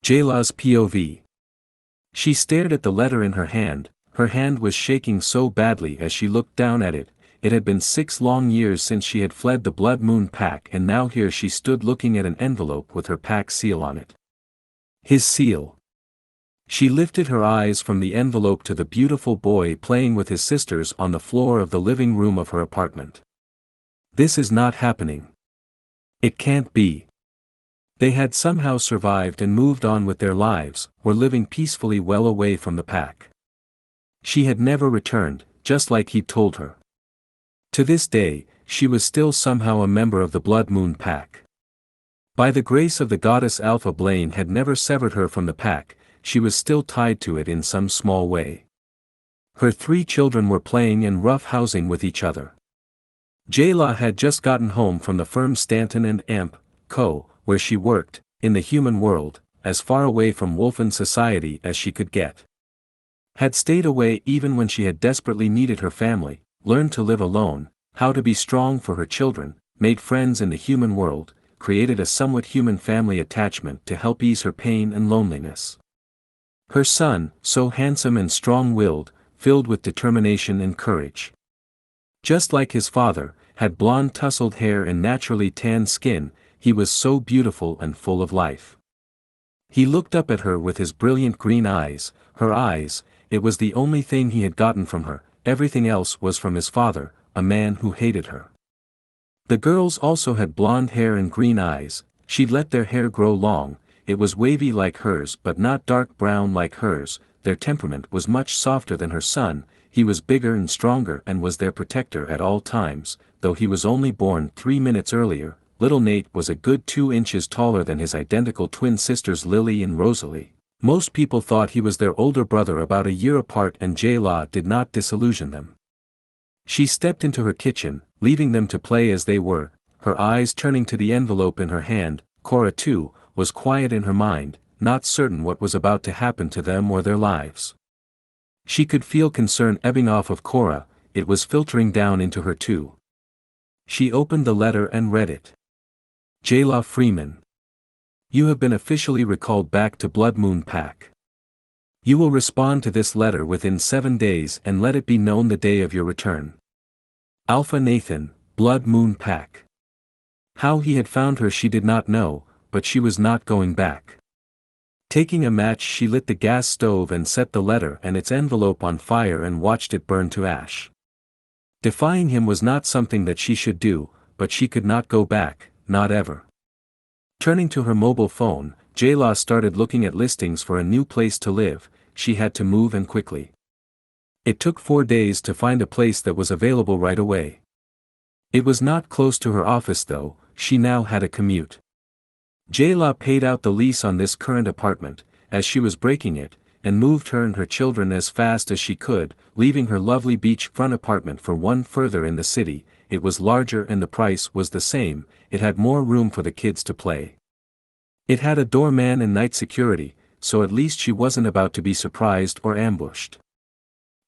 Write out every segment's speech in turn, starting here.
Jayla's POV. She stared at the letter in her hand was shaking so badly as she looked down at it. It had been 6 long years since she had fled the Blood Moon Pack, and now here she stood looking at an envelope with her pack seal on it. His seal. She lifted her eyes from the envelope to the beautiful boy playing with his sisters on the floor of the living room of her apartment. This is not happening. It can't be. They had somehow survived and moved on with their lives, were living peacefully well away from the pack. She had never returned, just like he'd told her. To this day, she was still somehow a member of the Blood Moon Pack. By the grace of the goddess Alpha, Blaine had never severed her from the pack. She was still tied to it in some small way. Her 3 children were playing and rough-housing with each other. Jayla had just gotten home from the firm Stanton and Amp Co., where she worked, in the human world, as far away from Wolfen society as she could get. Had stayed away even when she had desperately needed her family, learned to live alone, how to be strong for her children, made friends in the human world, created a somewhat human family attachment to help ease her pain and loneliness. Her son, so handsome and strong-willed, filled with determination and courage. Just like his father, had blonde tousled hair and naturally tanned skin, he was so beautiful and full of life. He looked up at her with his brilliant green eyes, her eyes. It was the only thing he had gotten from her, everything else was from his father, a man who hated her. The girls also had blonde hair and green eyes. She'd let their hair grow long. It was wavy like hers but not dark brown like hers. Their temperament was much softer than her son. He was bigger and stronger and was their protector at all times. Though he was only born 3 minutes earlier, little Nate was a good 2 inches taller than his identical twin sisters Lily and Rosalie. Most people thought he was their older brother, about a year apart, and Jayla did not disillusion them. She stepped into her kitchen, leaving them to play as they were, her eyes turning to the envelope in her hand. Cora, too, was quiet in her mind, not certain what was about to happen to them or their lives. She could feel concern ebbing off of Cora. It was filtering down into her too. She opened the letter and read it. Jayla Freeman. You have been officially recalled back to Blood Moon Pack. You will respond to this letter within 7 days and let it be known the day of your return. Alpha Nathan, Blood Moon Pack. How he had found her she did not know, but she was not going back. Taking a match, she lit the gas stove and set the letter and its envelope on fire and watched it burn to ash. Defying him was not something that she should do, but she could not go back, not ever. Turning to her mobile phone, Jayla started looking at listings for a new place to live. She had to move, and quickly. It took 4 days to find a place that was available right away. It was not close to her office though. She now had a commute. Jayla paid out the lease on this current apartment, as she was breaking it, and moved her and her children as fast as she could, leaving her lovely beachfront apartment for one further in the city. It was larger and the price was the same. It had more room for the kids to play. It had a doorman and night security, so at least she wasn't about to be surprised or ambushed.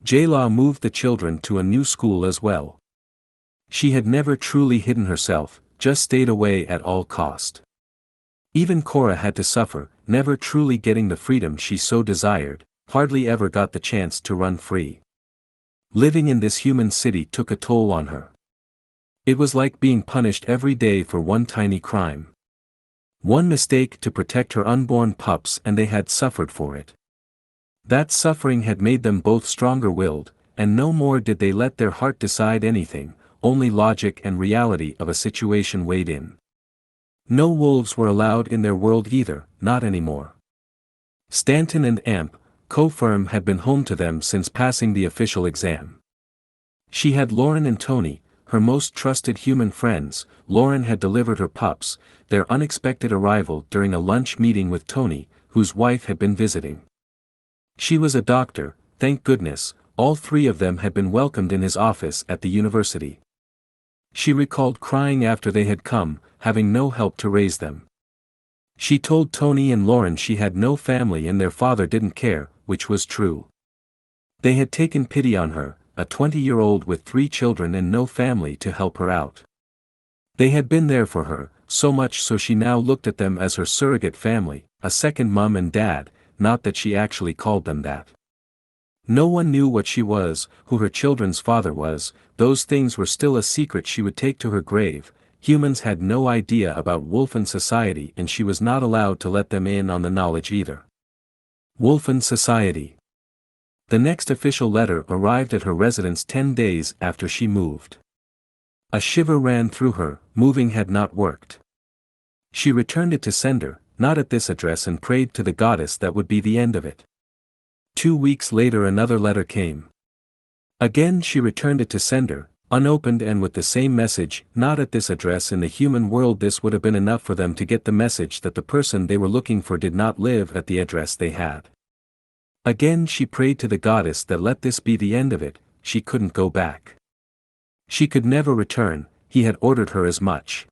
Jayla moved the children to a new school as well. She had never truly hidden herself, just stayed away at all cost. Even Cora had to suffer, never truly getting the freedom she so desired, hardly ever got the chance to run free. Living in this human city took a toll on her. It was like being punished every day for one tiny crime. One mistake to protect her unborn pups, and they had suffered for it. That suffering had made them both stronger-willed, and no more did they let their heart decide anything, only logic and reality of a situation weighed in. No wolves were allowed in their world either, not anymore. Stanton and Amp Co-firm had been home to them since passing the official exam. She had Lauren and Tony, her most trusted human friends. Lauren had delivered her pups, their unexpected arrival during a lunch meeting with Tony, whose wife had been visiting. She was a doctor, thank goodness. All 3 of them had been welcomed in his office at the university. She recalled crying after they had come, having no help to raise them. She told Tony and Lauren she had no family and their father didn't care, which was true. They had taken pity on her, a 20-year-old with 3 children and no family to help her out. They had been there for her, so much so she now looked at them as her surrogate family. a second mum and dad, not that she actually called them that. No one knew what she was, who her children's father was, those things were still a secret she would take to her grave. Humans had no idea about Wolfen society and she was not allowed to let them in on the knowledge either. Wolfen society. The next official letter arrived at her residence 10 days after she moved. A shiver ran through her, moving had not worked. She returned it to sender, not at this address, and prayed to the goddess that would be the end of it. 2 weeks later another letter came. Again she returned it to sender, unopened and with the same message, not at this address. In the human world this would have been enough for them to get the message that the person they were looking for did not live at the address they had. Again she prayed to the goddess that let this be the end of it. She couldn't go back. She could never return, he had ordered her as much.